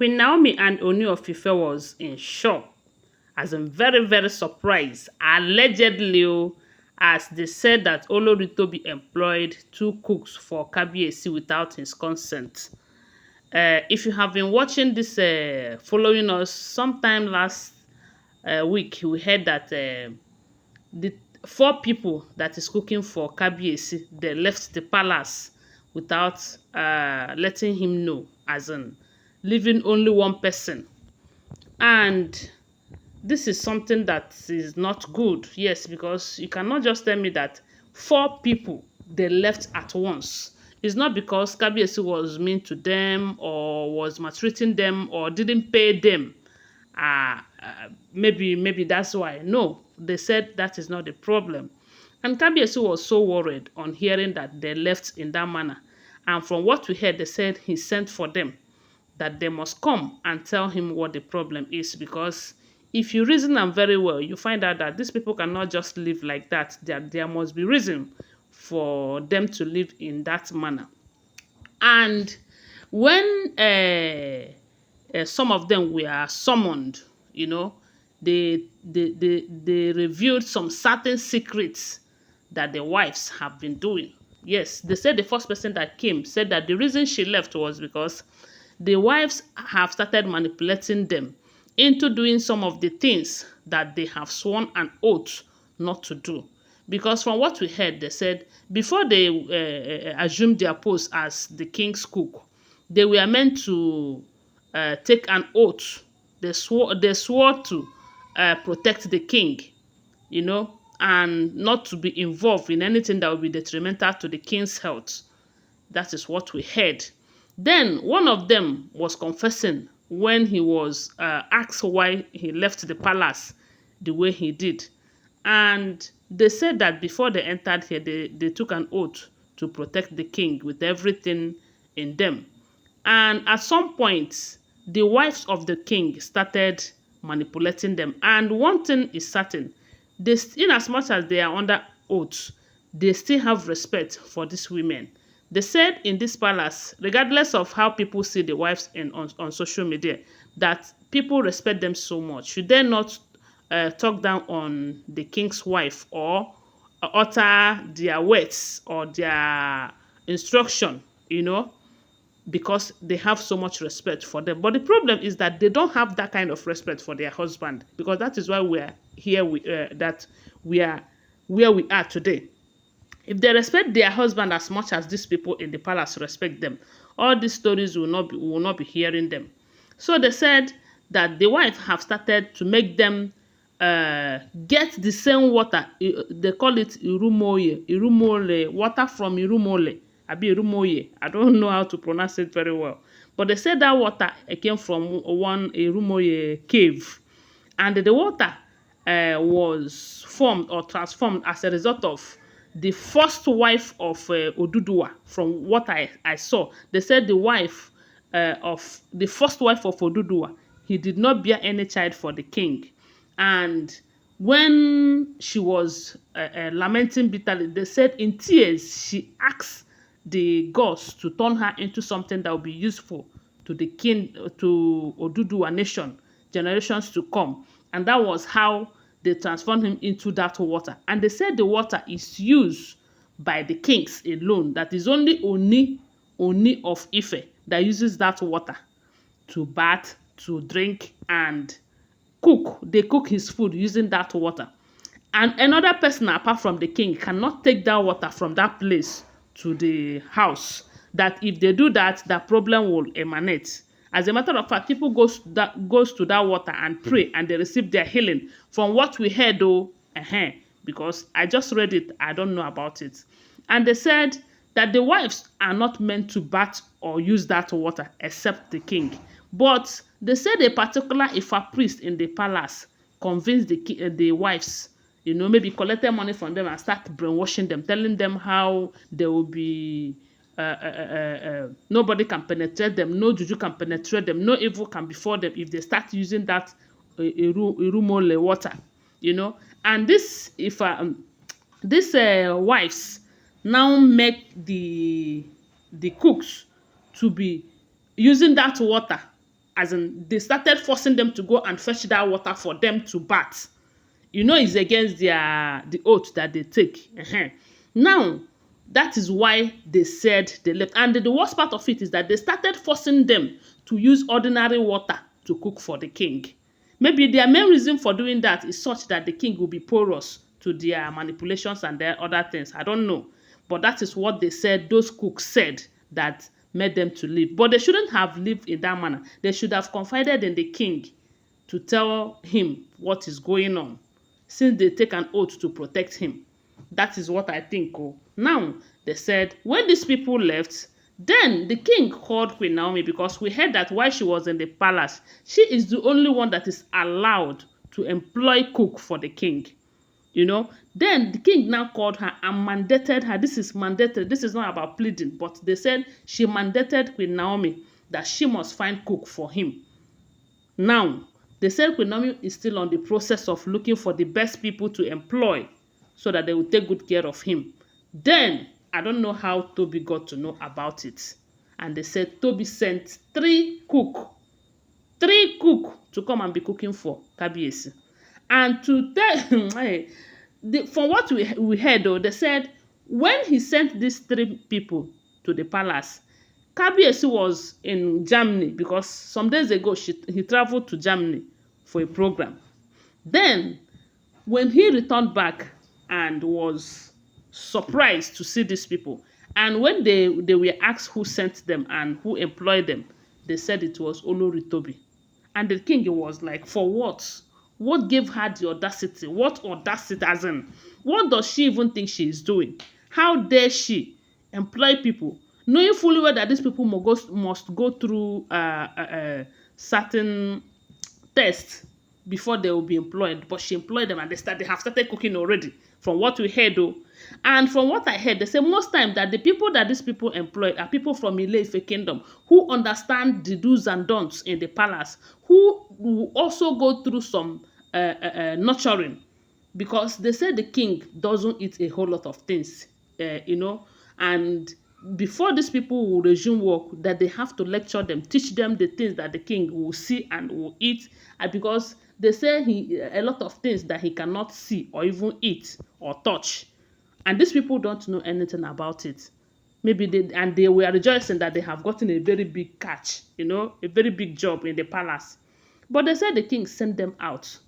Queen Naomi and Ooni of Ife was in shock, as in very, very surprised, allegedly, as they said that Olori Tobi employed two cooks for Kabieyesi without his consent. If you have been watching this, following us, sometime last week, we heard that the four people that is cooking for Kabieyesi, they left the palace without letting him know, as in leaving only one person. And this is something that is not good. Yes, because you cannot just tell me that four people they left at once. It's not because Kabieyesi was mean to them or was maltreating them or didn't pay them. Maybe that's why. No, they said that is not the problem. And Kabieyesi was so worried on hearing that they left in that manner. And from what we heard, they said he sent for them, that they must come and tell him what the problem is, because if you reason them very well, you find out that these people cannot just live like that. There must be reason for them to live in that manner. And when some of them were summoned, they revealed some certain secrets that the wives have been doing. Yes, they said the first person that came said that the reason she left was because the wives have started manipulating them into doing some of the things that they have sworn an oath not to do. Because from what we heard, they said before they assumed their post as the king's cook, they were meant to take an oath. They swore to protect the king, and not to be involved in anything that would be detrimental to the king's health. That is what we heard. Then one of them was confessing when he was asked why he left the palace the way he did. And they said that before they entered here, they took an oath to protect the king with everything in them. And at some point, the wives of the king started manipulating them. And one thing is certain, in as much as they are under oath, they still have respect for these women. They said in this palace, regardless of how people see the wives on social media, that people respect them so much. Should they not talk down on the king's wife or utter their words or their instruction, because they have so much respect for them. But the problem is that they don't have that kind of respect for their husband, because that is why we are here. That we are where we are today. If they respect their husband as much as these people in the palace respect them, all these stories we will not be hearing them. So they said that the wife have started to make them get the same water. They call it irumole, water from irumole. Irumoye. I don't know how to pronounce it very well. But they said that water came from one Irumoye cave. And the water was formed or transformed as a result of the first wife of Oduduwa. From what I saw, they said the first wife of Oduduwa, he did not bear any child for the king. And when she was lamenting bitterly, they said in tears, she asked the gods to turn her into something that would be useful to the king, to Oduduwa nation, generations to come. And that was how they transformed him into that water. And they said the water is used by the kings alone. That is only Ooni of Ife that uses that water to bath, to drink, and cook. They cook his food using that water. And another person apart from the king cannot take that water from that place to the house. That if they do that, that problem will emanate. As a matter of fact, people goes to that water and pray, and they receive their healing. From what we heard, though, because I just read it, I don't know about it. And they said that the wives are not meant to bath or use that water except the king. But they said a particular Ifa priest in the palace convinced the wives, maybe collected money from them and start brainwashing them, telling them how they will be nobody can penetrate them, no juju can penetrate them, no evil can befall them if they start using that irumole water, And these wives now make the cooks to be using that water as in they started forcing them to go and fetch that water for them to bath. You know, it's against the oath that they take. Now, that is why they said they left. And the worst part of it is that they started forcing them to use ordinary water to cook for the king. Maybe their main reason for doing that is such that the king will be porous to their manipulations and their other things. I don't know. But that is what they said, those cooks said that made them to leave. But they shouldn't have lived in that manner. They should have confided in the king to tell him what is going on, since they take an oath to protect him. That is what I think. Oh. Now, they said, when these people left, then the king called Queen Naomi, because we heard that while she was in the palace, she is the only one that is allowed to employ cook for the king. You know, then the king now called her and mandated her. This is mandated. This is not about pleading, but they said she mandated Queen Naomi that she must find cook for him. Now, they said Queen Naomi is still on the process of looking for the best people to employ so that they will take good care of him. Then, I don't know how Tobi got to know about it. And they said Tobi sent three cook to come and be cooking for Kabieyesi. And to tell, from what we heard though, they said when he sent these three people to the palace, Kabieyesi was in Germany because some days ago he traveled to Germany for a program. Then, when he returned back and was surprised to see these people, and when they were asked who sent them and who employed them, they said it was Olori Tobi. And the king was like, for what? What gave her the audacity? What audacity, as in, what does she even think she is doing? How dare she employ people, knowing fully well that these people must go through certain tests before they will be employed? But she employed them and they have started cooking already, from what we heard though. And from what I heard, they say most time that the people that these people employed are people from Ile-Ife kingdom who understand the do's and don'ts in the palace, who will also go through some nurturing, because they say the king doesn't eat a whole lot of things, you know, and before these people will resume work, that they have to lecture them, teach them the things that the king will see and will eat, and because they say a lot of things that he cannot see or even eat or touch, and these people don't know anything about it. Maybe they were rejoicing that they have gotten a very big catch, you know, a very big job in the palace. But they said the king sent them out,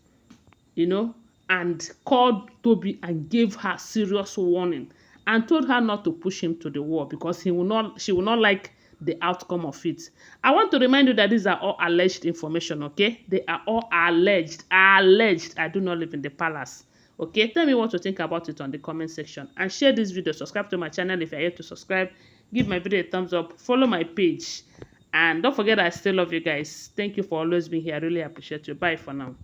you know, and called Tobi and gave her serious warning and told her not to push him to the wall because she will not like the outcome of it. I want to remind you that these are all alleged information, okay? They are all alleged. Alleged. I do not live in the palace. Okay, tell me what you think about it on the comment section and share this video. Subscribe to my channel if you're yet to subscribe. Give my video a thumbs up. Follow my page. And don't forget I still love you guys. Thank you for always being here. I really appreciate you. Bye for now.